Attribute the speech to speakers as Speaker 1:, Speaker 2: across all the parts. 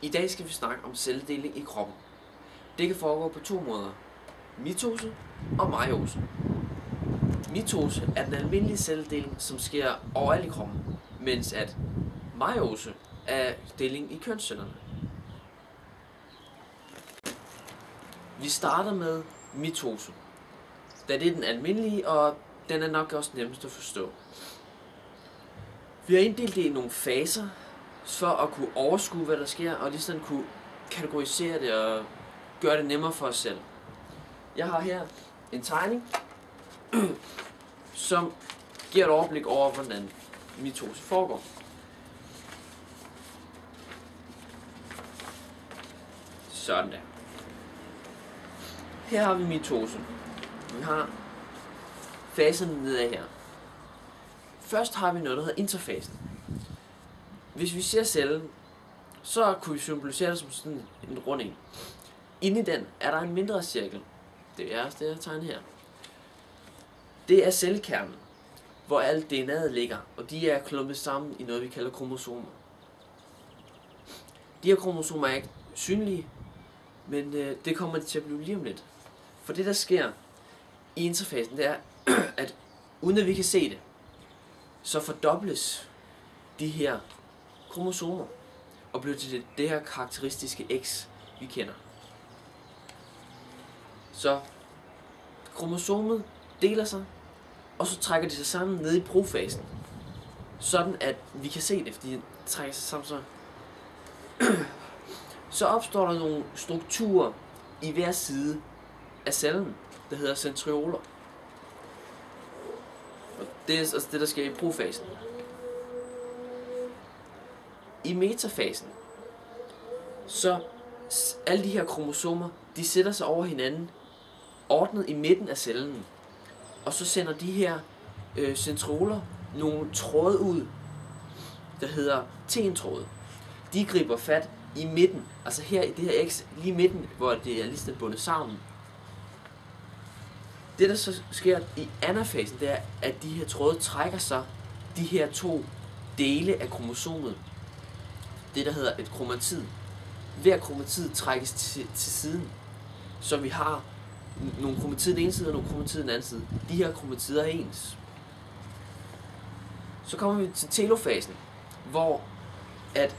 Speaker 1: I dag skal vi snakke om celledeling i kroppen. Det kan foregå på to måder: mitose og meiose. Mitose er den almindelige celledeling, som sker overalt i kroppen, mens at meiose er deling i kønscellerne. Vi starter med mitose, da det er den almindelige, og den er nok også nemmest at forstå. Vi har inddelt det i nogle faser, for at kunne overskue, hvad der sker, og ligesom kunne kategorisere det og gøre det nemmere for os selv. Jeg har her en tegning, som giver et overblik over, hvordan mitose foregår. Sådan der. Her har vi mitose. Vi har faserne nedad her. Først har vi noget, der hedder interfasen. Hvis vi ser cellen, så kunne vi symbolisere det som sådan en rund en. Inde i den er der en mindre cirkel. Det er også det, jeg tegner her. Det er cellekernen, hvor alt DNA'et ligger, og de er klumpet sammen i noget, vi kalder kromosomer. De her kromosomer er ikke synlige, men det kommer de til at blive lige om lidt. For det, der sker i interfasen, det er, at uden at vi kan se det, så fordobles de her kromosomer og bliver til det her karakteristiske X, vi kender. Så kromosomet deler sig, og så trækker de sig sammen nede i profasen, sådan at vi kan se det, fordi de trækker sig sammen så. Så opstår der nogle strukturer i hver side af cellen, der hedder centrioler. Og det er altså det, der sker i profasen. I metafasen, så alle de her kromosomer, de sætter sig over hinanden, ordnet i midten af cellen. Og så sender de her centrioler nogle tråde ud, der hedder tentråde. De griber fat i midten, altså her i det her X, lige midten, hvor det er ligesom bundet sammen. Det, der så sker i anafasen, det er, at de her tråde trækker sig de her to dele af kromosomet. Det, der hedder et kromatid. Hver kromatid trækkes til siden, så vi har nogle kromatid den ene side og nogle kromatid den anden side. De her kromatider er ens. Så kommer vi til telofasen, hvor at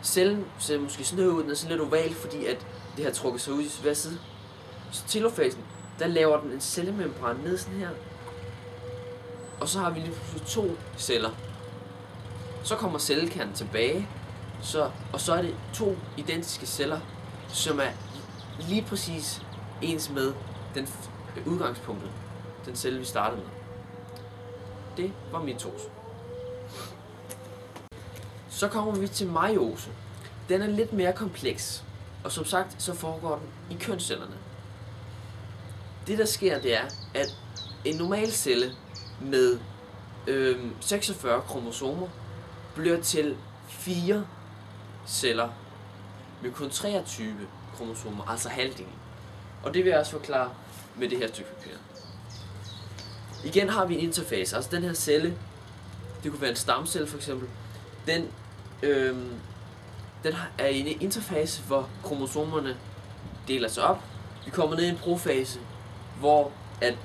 Speaker 1: cellen ser måske sådan ud, den er sådan lidt oval, fordi at det har trukket sig ud i hver side. Så telofasen, der laver den en cellemembran ned sådan her. Og så har vi lige pludselig to celler. Så kommer cellekernen tilbage, og så er det to identiske celler, som er lige præcis ens med den udgangspunktet, den celle vi startede med. Det var mitose. Så kommer vi til meiose. Den er lidt mere kompleks, og som sagt, så foregår den i kønscellerne. Det, der sker, det er, at en normal celle med 46 kromosomer bliver til 4 celler med kun 23 kromosomer, altså halvdelen. Og det vil jeg også forklare med det her stykke papir. Igen har vi en interfase, altså den her celle, det kunne være en stamcelle for eksempel, den er i en interfase, hvor kromosomerne deler sig op. Vi kommer ned i en profase, hvor at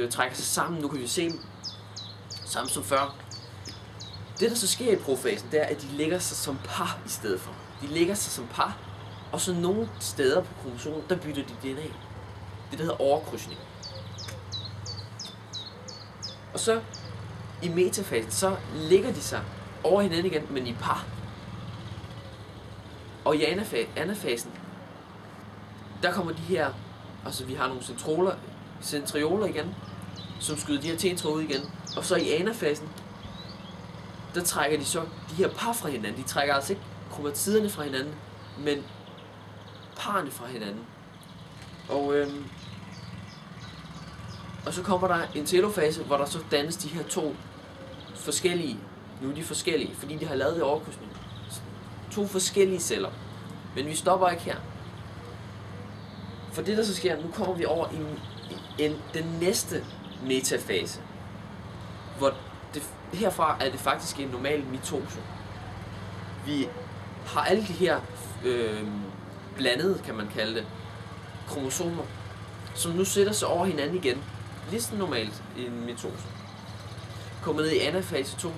Speaker 1: trækker sig sammen. Nu kan vi se dem sammen som før. Det, der så sker i profasen, det er, at de lægger sig som par i stedet for. De lægger sig som par, og så nogle steder på kromosomet, der bytter de DNA. Det, der hedder overkrydsning. Og så i metafasen, så lægger de sig over hinanden igen, men i par. Og i anafasen, der kommer de her, altså vi har nogle centrioler igen, som skyder de her tentråde ud igen. Og så i anafasen, der trækker de så de her par fra hinanden. De trækker altså ikke kromatiderne fra hinanden, men parerne fra hinanden. Og så kommer der en telofase, hvor der så dannes de her to forskellige, nu er de forskellige, fordi de har lavet det overkrydsning. To forskellige celler. Men vi stopper ikke her. For det, der så sker, nu kommer vi over i den næste metafase, hvor herfra er det faktisk en normal mitose. vi har alle de her blandede, kan man kalde det, kromosomer, som nu sætter sig over hinanden igen, ligesom normalt i en mitose. Kommer ned i anafase 2,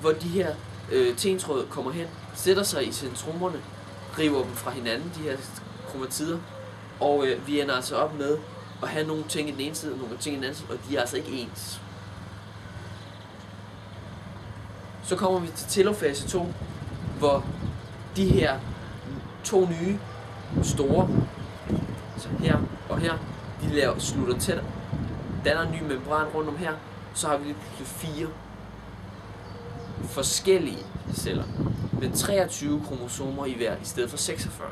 Speaker 1: hvor de her tentråde kommer hen, sætter sig i centromerne, river dem fra hinanden, de her kromatider, og vi ender altså op med at have nogle ting i den ene side, og nogle ting i den anden side, og de er altså ikke ens. Så kommer vi til telofase 2, hvor de her to nye store, altså her og her, de slutter tæt, danner en ny membran rundt om her, så har vi lige pludselig 4 forskellige celler med 23 kromosomer i hver i stedet for 46.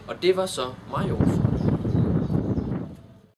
Speaker 1: Og det var så meiose.